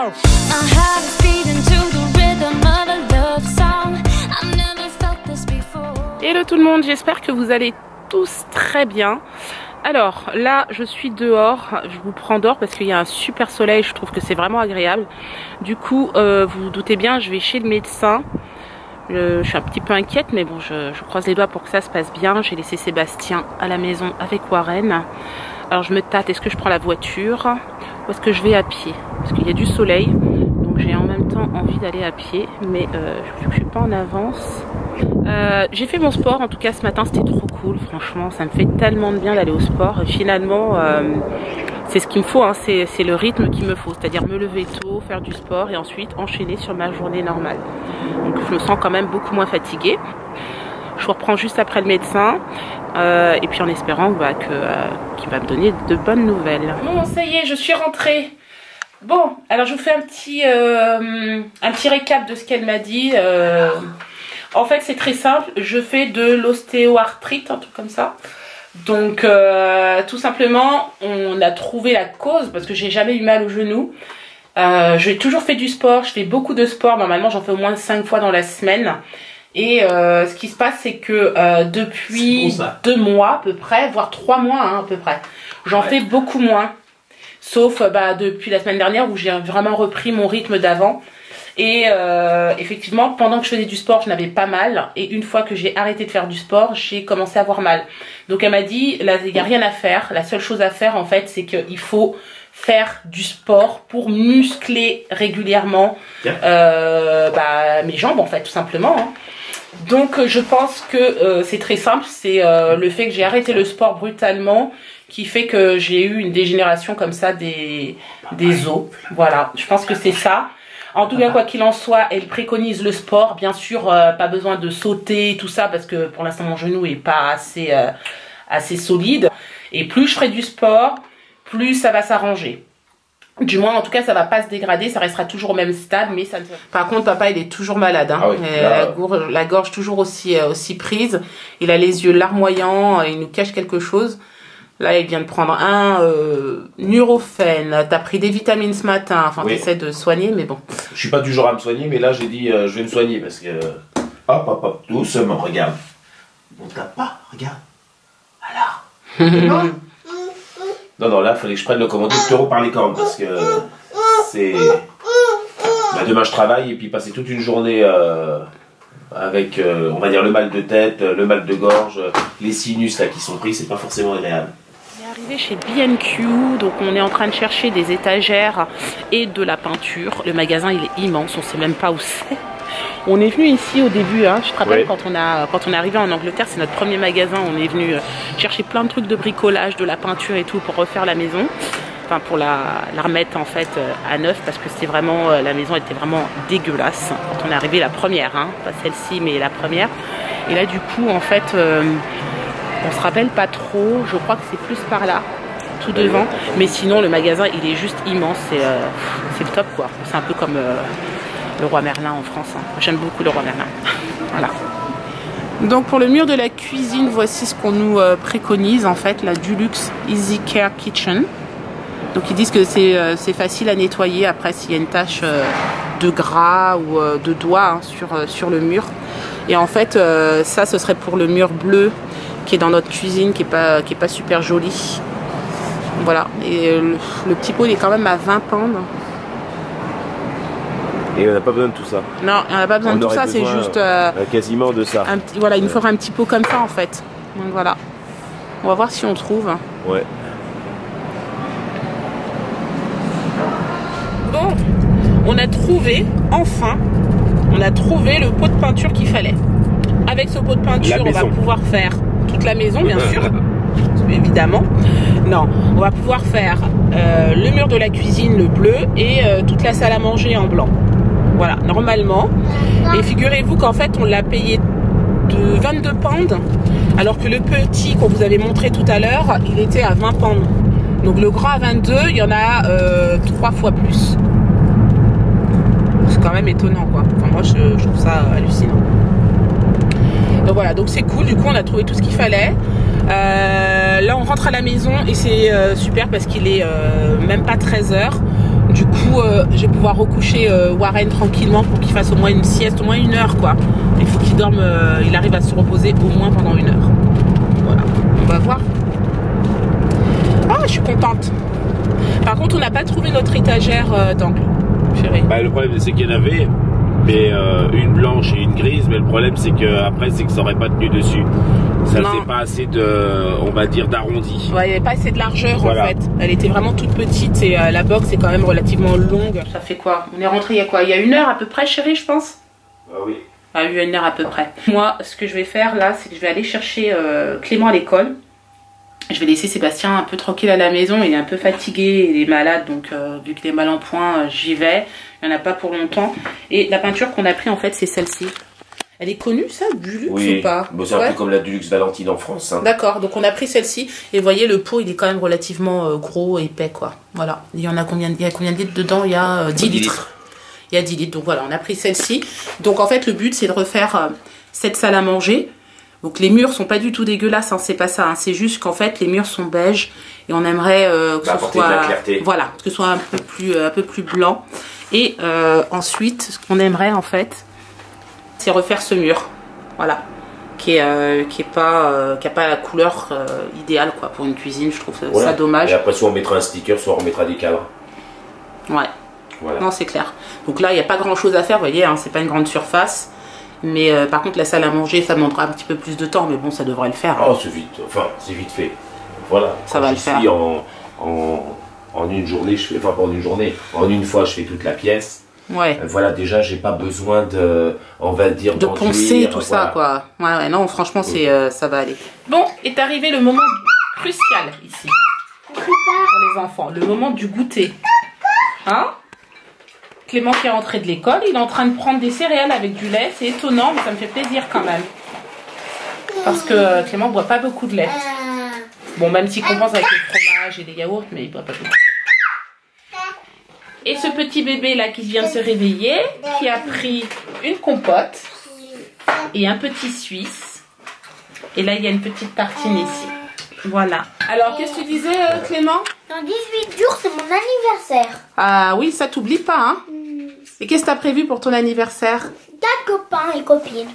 go. My heart is beating to the rhythm of a love song. I've never felt this before. Hello tout le monde, j'espère que vous allez tous très bien. Alors là je suis dehors, je vous prends dehors parce qu'il y a un super soleil, je trouve que c'est vraiment agréable. Du coup vous vous doutez bien, je vais chez le médecin. Je suis un petit peu inquiète mais bon je croise les doigts pour que ça se passe bien. J'ai laissé Sébastien à la maison avec Warren. Alors je me tâte, est-ce que je prends la voiture ou est-ce que je vais à pied? Parce qu'il y a du soleil, donc j'ai en même temps envie d'aller à pied, mais vu que je suis pas en avance. J'ai fait mon sport, en tout cas ce matin c'était trop cool, franchement ça me fait tellement de bien d'aller au sport. Et finalement c'est ce qu'il me faut, hein, c'est le rythme qu'il me faut, c'est-à-dire me lever tôt, faire du sport et ensuite enchaîner sur ma journée normale. Donc je me sens quand même beaucoup moins fatiguée. Je vous reprends juste après le médecin et puis en espérant qu'il va me donner de bonnes nouvelles. Bon ça y est, je suis rentrée. Bon, alors je vous fais un petit récap de ce qu'elle m'a dit. En fait c'est très simple, je fais de l'ostéoarthrite, un truc comme ça. Donc tout simplement on a trouvé la cause parce que j'ai jamais eu mal au genou. J'ai toujours fait du sport, je fais beaucoup de sport, normalement j'en fais au moins 5 fois dans la semaine. Et ce qui se passe c'est que depuis 2 mois à peu près, voire 3 mois hein, à peu près, j'en fais beaucoup moins. Sauf depuis la semaine dernière où j'ai vraiment repris mon rythme d'avant. Et effectivement, pendant que je faisais du sport, je n'avais pas mal. Et une fois que j'ai arrêté de faire du sport, j'ai commencé à avoir mal. Donc elle m'a dit, là, il n'y a rien à faire. La seule chose à faire, en fait, c'est qu'il faut faire du sport pour muscler régulièrement mes jambes, en fait, tout simplement. Hein. Donc je pense que c'est très simple. C'est le fait que j'ai arrêté le sport brutalement qui fait que j'ai eu une dégénération comme ça des os. Voilà, je pense que c'est ça. En tout cas, quoi qu'il en soit, elle préconise le sport. Bien sûr, pas besoin de sauter, tout ça, parce que pour l'instant, mon genou est pas assez solide. Et plus je ferai du sport, plus ça va s'arranger. Du moins, en tout cas, ça va pas se dégrader, ça restera toujours au même stade, mais ça ne... Par contre, papa, il est toujours malade. Hein. Ah oui, la gorge toujours aussi prise. Il a les yeux larmoyants, il nous cache quelque chose. Là, il vient de prendre un Nurofen. T'as pris des vitamines ce matin. Enfin, oui. T'essaies de soigner, mais bon. Je suis pas du genre à me soigner, mais là, j'ai dit, je vais me soigner parce que... Hop, doucement, regarde. On tape pas, regarde. Alors. Non, là, il fallait que je prenne le conducteur par les cornes parce que c'est... demain, je travaille et puis passer toute une journée... avec, on va dire, le mal de tête, le mal de gorge, les sinus là qui sont pris, c'est pas forcément agréable. On est arrivé chez B&Q, donc on est en train de chercher des étagères et de la peinture. Le magasin il est immense, on sait même pas où c'est. On est venu ici au début, hein, je te rappelle, quand on est arrivé en Angleterre, c'est notre premier magasin, on est venu chercher plein de trucs de bricolage, de la peinture et tout pour refaire la maison. Enfin pour la remettre en fait à neuf parce que c'était vraiment la maison était vraiment dégueulasse quand on est arrivé la première, hein, pas celle-ci mais la première. Et là du coup en fait on se rappelle pas trop, je crois que c'est plus par là, tout devant. Mais sinon le magasin il est juste immense, c'est le top quoi. C'est un peu comme le Roi Merlin en France. Hein. J'aime beaucoup le Roi Merlin. Voilà. Donc pour le mur de la cuisine, voici ce qu'on nous préconise en fait, la Dulux Easy Care Kitchen. Donc ils disent que c'est facile à nettoyer après s'il y a une tache de gras ou de doigts hein, sur le mur. Et en fait ça ce serait pour le mur bleu qui est dans notre cuisine qui est pas super joli. Voilà, et le petit pot il est quand même à 20 pounds. Et on n'a pas besoin de tout ça. Non, on n'a pas besoin de tout ça, c'est juste... quasiment de ça. Voilà, il nous faudra un petit pot comme ça en fait. Donc voilà, on va voir si on trouve. Ouais. Bon, on a trouvé, enfin, on a trouvé le pot de peinture qu'il fallait. Avec ce pot de peinture, on va pouvoir faire toute la maison, bien sûr, évidemment. Non, on va pouvoir faire le mur de la cuisine, le bleu, et toute la salle à manger en blanc. Voilà, normalement. Et figurez-vous qu'en fait, on l'a payé de 22 pounds, alors que le petit qu'on vous avait montré tout à l'heure, il était à 20 pounds. Donc le grand à 22, il y en a 3 fois plus. C'est quand même étonnant quoi. Enfin moi je trouve ça hallucinant. Donc voilà, donc c'est cool, du coup on a trouvé tout ce qu'il fallait. Là on rentre à la maison et c'est super parce qu'il est même pas 13 h. Du coup, je vais pouvoir recoucher Warren tranquillement pour qu'il fasse au moins une sieste, au moins 1 heure quoi. Il faut qu'il dorme, il arrive à se reposer au moins pendant 1 heure. Voilà, on va voir. Ah, je suis contente. Par contre, on n'a pas trouvé notre étagère d'angle, chérie. Bah, le problème, c'est qu'il y en avait, mais une blanche et une grise, mais le problème, c'est que après, c'est que ça n'aurait pas tenu dessus. Ça faisait pas assez de, on va dire, d'arrondi. Ouais, il n'y avait pas assez de largeur voilà. En fait. Elle était vraiment toute petite et la box est quand même relativement longue. Ça fait quoi? On est rentré il y a quoi? Il y a 1 heure à peu près, chérie, je pense. Ah oui. Ah, 1 heure à peu près. Moi, ce que je vais faire là, c'est que je vais aller chercher Clément à l'école. Je vais laisser Sébastien un peu tranquille à la maison. Il est un peu fatigué, il est malade, donc vu qu'il est mal en point, j'y vais. Il n'y en a pas pour longtemps. Et la peinture qu'on a pris en fait, c'est celle-ci. Elle est connue, ça, Dulux ou pas? Bon, c'est un peu comme la Dulux Valentine en France. Hein. D'accord, donc on a pris celle-ci. Et vous voyez, le pot, il est quand même relativement gros, épais, quoi. Voilà. Il y en a combien de litres dedans? Il y a 10 litres. Il y a 10 litres. Donc voilà, on a pris celle-ci. Donc en fait, le but, c'est de refaire cette salle à manger. Donc les murs sont pas du tout dégueulasses, hein, c'est pas ça. Hein. C'est juste qu'en fait, les murs sont beiges. Et on aimerait que ce soit... de la clarté. Voilà, que ce soit un peu plus blanc. Et ensuite, ce qu'on aimerait, en fait... c'est refaire ce mur, voilà, qui a pas la couleur idéale quoi pour une cuisine. Je trouve ça dommage. Et après soit on mettra un sticker, soit on mettra des cadres. Ouais. Voilà. Non, c'est clair. Donc là il n'y a pas grand chose à faire, vous voyez, hein, c'est pas une grande surface. Mais par contre la salle à manger, ça demandera un petit peu plus de temps, mais bon, ça devrait le faire. Oh, c'est vite, enfin c'est vite fait. Voilà. Ça va le faire. En une journée, je fais, enfin pas en une journée, en une fois je fais toute la pièce. Ouais. Voilà, déjà, j'ai pas besoin de, on va dire, de poncer tout ça, quoi. Ouais, non, franchement, ça va aller. Bon, est arrivé le moment crucial ici pour les enfants, le moment du goûter. Hein? Clément qui est rentré de l'école, il est en train de prendre des céréales avec du lait. C'est étonnant, mais ça me fait plaisir quand même. Parce que Clément boit pas beaucoup de lait. Bon, même s'il compense avec le fromage et les yaourts, mais il boit pas beaucoup. Et ce petit bébé là qui vient de se réveiller, qui a pris une compote et un petit suisse. Et là, il y a une petite tartine ici. Voilà. Alors, qu'est-ce que tu disais, Clément? Dans 18 jours, c'est mon anniversaire. Ah oui, ça t'oublie pas, hein? Et qu'est-ce que t'as prévu pour ton anniversaire? 4 copains et copines.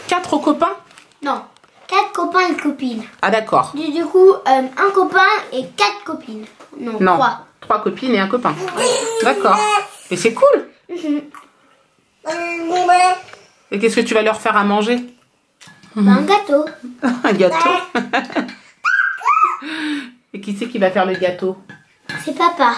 4 copains? Non, 4 copains et copines. Ah d'accord. Du coup, un copain et 4 copines. Non, 3. 3 copines et un copain. D'accord. Et c'est cool. Et qu'est-ce que tu vas leur faire à manger? Un gâteau. Un gâteau. Et qui c'est qui va faire le gâteau? C'est papa.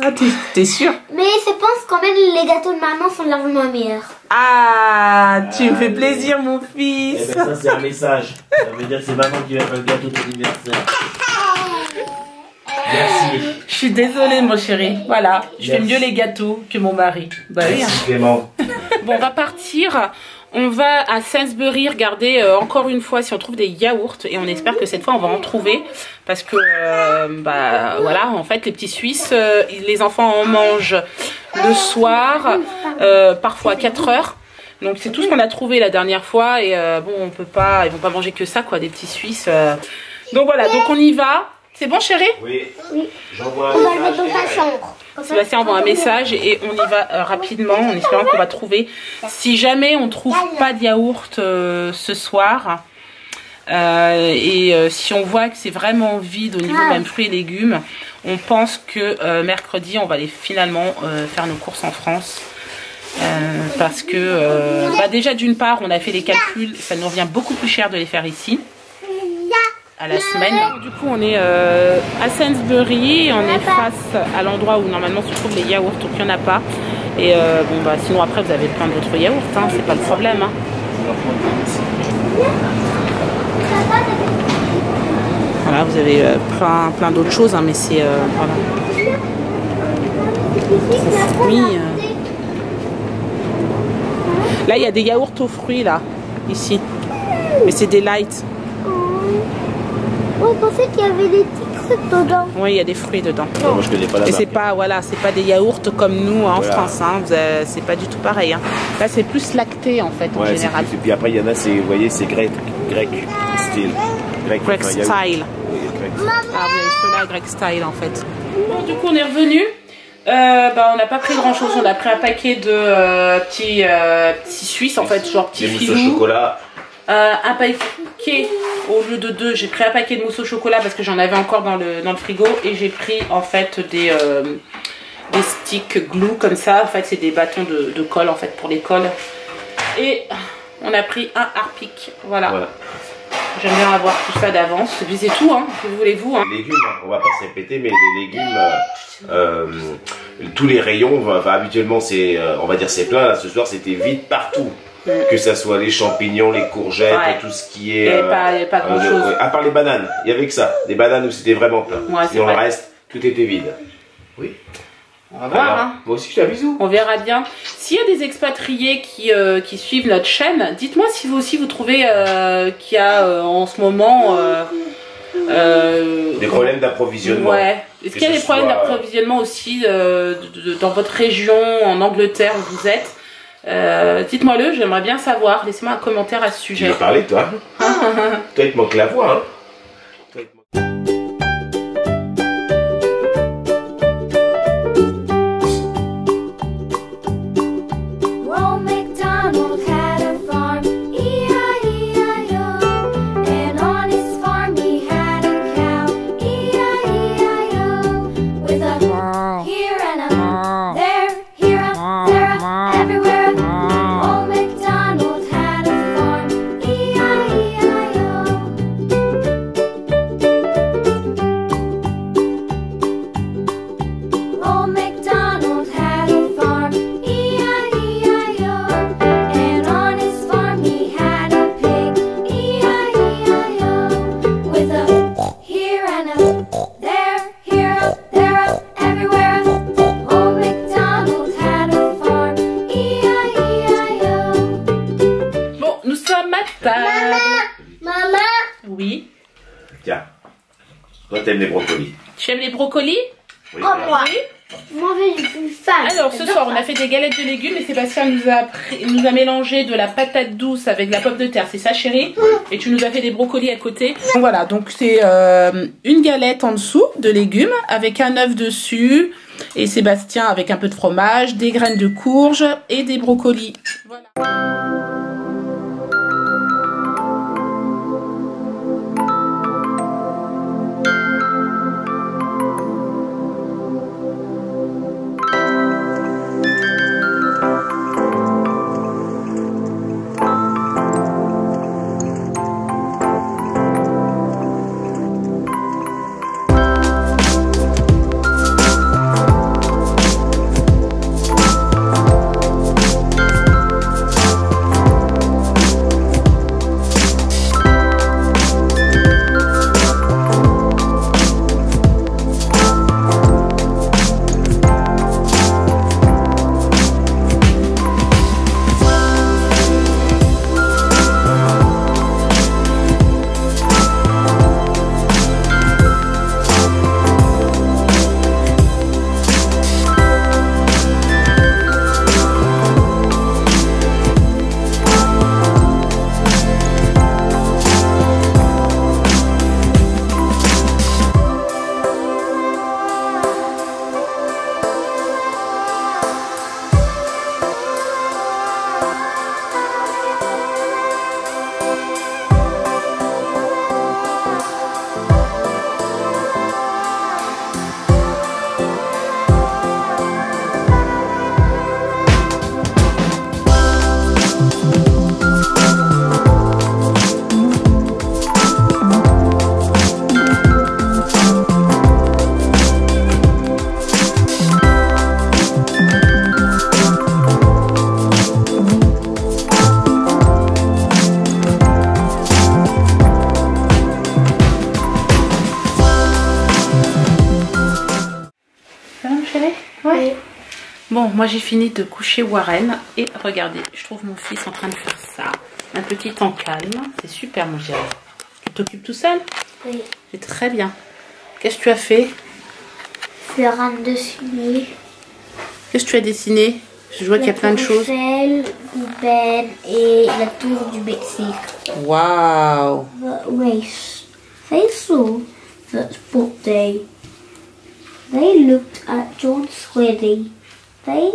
Ah, t'es sûr? Mais je pense quand même les gâteaux de maman sont largement meilleurs. Ah, tu me fais plaisir, mon fils. Eh ben ça, c'est un message. Ça veut dire que c'est maman qui va faire le gâteau d'anniversaire. Merci. Je suis désolée, mon chéri. Voilà, je fais mieux les gâteaux que mon mari. Bah oui. Merci, Clément. Bon, on va partir. On va à Sainsbury regarder encore une fois si on trouve des yaourts. Et on espère que cette fois, on va en trouver. Parce que, bah voilà, en fait, les petits Suisses, les enfants en mangent le soir, parfois à 4 heures. Donc, c'est tout ce qu'on a trouvé la dernière fois. Et bon, on peut pas, ils vont pas manger que ça, quoi, des petits Suisses. Donc voilà, donc on y va. C'est bon, chérie? Oui. Oui. J'envoie On va le mettre dans ta chambre. Sébastien envoie un message et on y va rapidement en espérant qu'on va trouver. Si jamais on trouve pas de yaourt ce soir si on voit que c'est vraiment vide au niveau même fruits et légumes, on pense que mercredi on va aller finalement faire nos courses en France. Parce que déjà d'une part on a fait les calculs, ça nous revient beaucoup plus cher de les faire ici à la semaine. Du coup on est à Sainsbury, on est face à l'endroit où normalement se trouvent les yaourts, donc il n'y en a pas. Et bon bah sinon après vous avez plein d'autres yaourts, hein, c'est pas le problème. Hein. Voilà, vous avez plein d'autres choses, hein, mais c'est voilà. Fruits, Là il y a des yaourts aux fruits là, ici. Mais c'est des light. Oh, je pensais qu'il y avait des petits trucs dedans. Oui, il y a des fruits dedans. Non, moi je connais pas la et marque. c'est pas, voilà, c'est pas des yaourts comme nous en France. Hein. C'est pas du tout pareil. Hein. Là, c'est plus lacté en fait en général. Et puis après, il y en a, vous voyez, c'est grec style. Grec style. Oui, grec. Ah, vous avez ceux-là, grec style en fait. Bon, du coup, on est revenu. Bah, on n'a pas pris grand chose, on a pris un paquet de petits Suisses en fait, genre petits filous. Des mousses au chocolat. Un paquet, au lieu de 2, j'ai pris un paquet de mousse au chocolat parce que j'en avais encore dans le frigo. Et j'ai pris en fait des sticks glue comme ça. En fait c'est des bâtons de colle en fait pour les colles. Et on a pris un Harpic, voilà. J'aime bien avoir tout ça d'avance. Et puis c'est tout, hein. Que voulez-vous, hein. Les légumes, on va pas se répéter, mais les légumes, tous les rayons, habituellement c'est, on va dire c'est plein. Là, ce soir c'était vide partout. Que ça soit les champignons, les courgettes, tout ce qui est. Il n'y a pas grand chose. À part les bananes, il y avait que ça. Des bananes où c'était vraiment plein. Ouais, sinon le reste, tout était vide. Oui. On va voir, hein. Moi aussi je te fais un bisou. On verra bien. S'il y a des expatriés qui suivent notre chaîne, dites-moi si vous aussi vous trouvez qu'il y a en ce moment des problèmes d'approvisionnement. Ouais. Est-ce qu'il y a des problèmes d'approvisionnement aussi dans votre région, en Angleterre où vous êtes? Dites-moi-le, j'aimerais bien savoir. Laissez-moi un commentaire à ce sujet. Tu veux parler, toi? Toi, il te manque la voix, hein? Maman. Oui. Tiens. Toi, t'aimes les brocolis. Tu aimes les brocolis? Oui. Oh, moi. Moi, je suis fan. Alors, ce soir, on a fait des galettes de légumes et Sébastien nous a mélangé de la patate douce avec de la pomme de terre. C'est ça, chérie? Et tu nous as fait des brocolis à côté. Donc, voilà, donc c'est une galette en dessous de légumes avec un œuf dessus. Et Sébastien avec un peu de fromage, des graines de courge et des brocolis. Voilà. Ouais. Bon, moi j'ai fini de coucher Warren et regardez, je trouve mon fils en train de faire ça. Un petit temps calme, c'est super mon chéri. Tu t'occupes tout seul? Oui. C'est très bien. Qu'est-ce que tu as fait? Faire un dessiné. Qu'est-ce que tu as dessiné? Je vois qu'il y a plein de choses. Le Ben et la tour du Mexique. Waouh! The race. Facial. The sport day. They looked at George Squiddy. They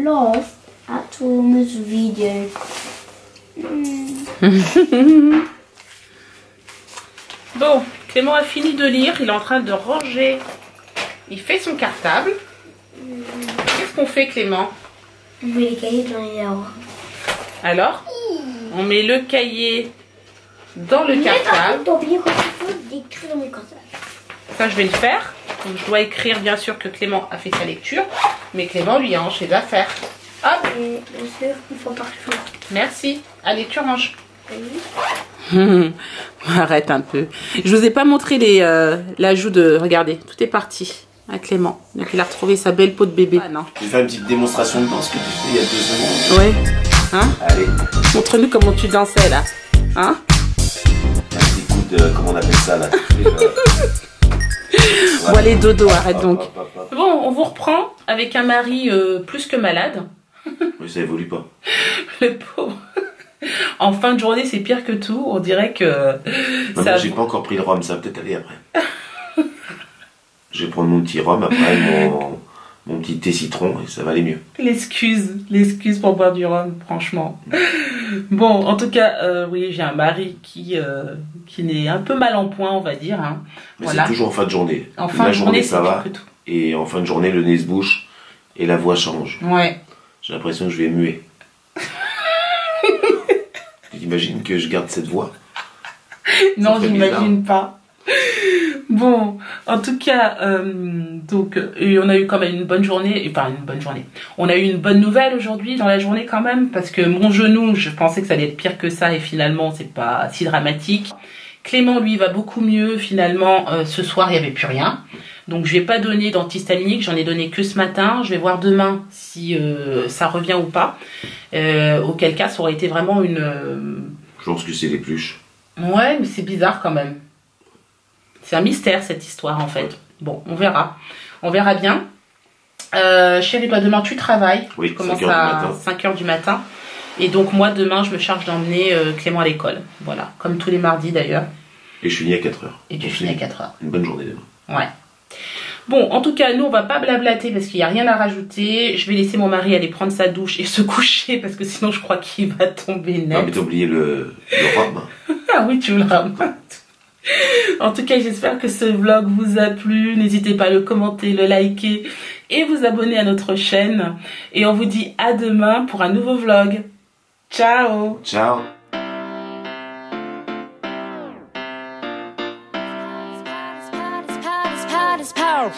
laughed at Wilma's video. Bon, Clément a fini de lire, il est en train de ranger. Il fait son cartable. Qu'est-ce qu'on fait, Clément? On met les cahiers dans les arbres. Alors, on met le cahier dans le cartable. T'as oublié quoi il faut d'écrire dans mon cartable. Ça, je vais le faire. Donc, je dois écrire, bien sûr, que Clément a fait sa lecture. Mais Clément, lui, a rangé les affaires. Hop, Et bien sûr, une fois par jour. merci. Allez, tu ranges. Oui. Arrête un peu. Je vous ai pas montré l'ajout de... Regardez, tout est parti à Clément. Donc, il a retrouvé sa belle peau de bébé. Ah non. Je vais faire une petite démonstration de danse que tu fais il y a 2 secondes. Ouais. Hein? Allez, Montre-nous comment tu dansais, là. Hein? un petit coup de... Comment on appelle ça là? Tu fais, Bon, allez, dodo, arrête Hop, donc. hop, hop, hop. Bon, on vous reprend avec un mari plus que malade. Oui, ça évolue pas. Le pauvre. En fin de journée, c'est pire que tout. On dirait que Moi, j'ai pas encore pris le rhum, ça va peut-être aller après. Je vais prendre mon petit rhum après, mon petit thé citron, et ça va aller mieux. L'excuse pour boire du rhum, franchement. Bon, en tout cas, oui, j'ai un mari qui n'est un peu mal en point, on va dire. Hein. Mais Voilà. c'est toujours en fin de journée. En fin La de journée, ça c'est va, pire que tout. et en fin de journée, le nez se bouche, et la voix change. Ouais. J'ai l'impression que je vais muer. T'imagines que je garde cette voix? Non, ferait j'imagine pas. Bon, en tout cas, donc, on a eu quand même une bonne journée, enfin une bonne journée. On a eu une bonne nouvelle aujourd'hui dans la journée quand même, parce que mon genou, je pensais que ça allait être pire que ça, et finalement, c'est pas si dramatique. Clément, lui, va beaucoup mieux, finalement, ce soir, il n'y avait plus rien. Donc, je vais pas donner d'antihistaminique, j'en ai donné que ce matin. Je vais voir demain si ça revient ou pas. Auquel cas, ça aurait été vraiment une... Je pense que c'est l'épluche. Ouais, mais c'est bizarre quand même. C'est un mystère cette histoire en fait. Bon, on verra. On verra bien. Chérie, toi demain tu travailles. Oui, Tu commences 5 heures du à matin. 5 h du matin. Et donc moi demain je me charge d'emmener Clément à l'école. Voilà, comme tous les mardis d'ailleurs. Et je finis à 4 heures. Et tu Donc, finis à c'est 4 h. Une bonne journée demain. Ouais. Bon, en tout cas, nous on va pas blablater parce qu'il n'y a rien à rajouter. Je vais laisser mon mari aller prendre sa douche et se coucher parce que sinon je crois qu'il va tomber net. Non, mais t'as oublié le rhum. Ah oui, tu me le ramènes. En tout cas, j'espère que ce vlog vous a plu. N'hésitez pas à le commenter, le liker et vous abonner à notre chaîne. Et on vous dit à demain pour un nouveau vlog. Ciao! Ciao. Power.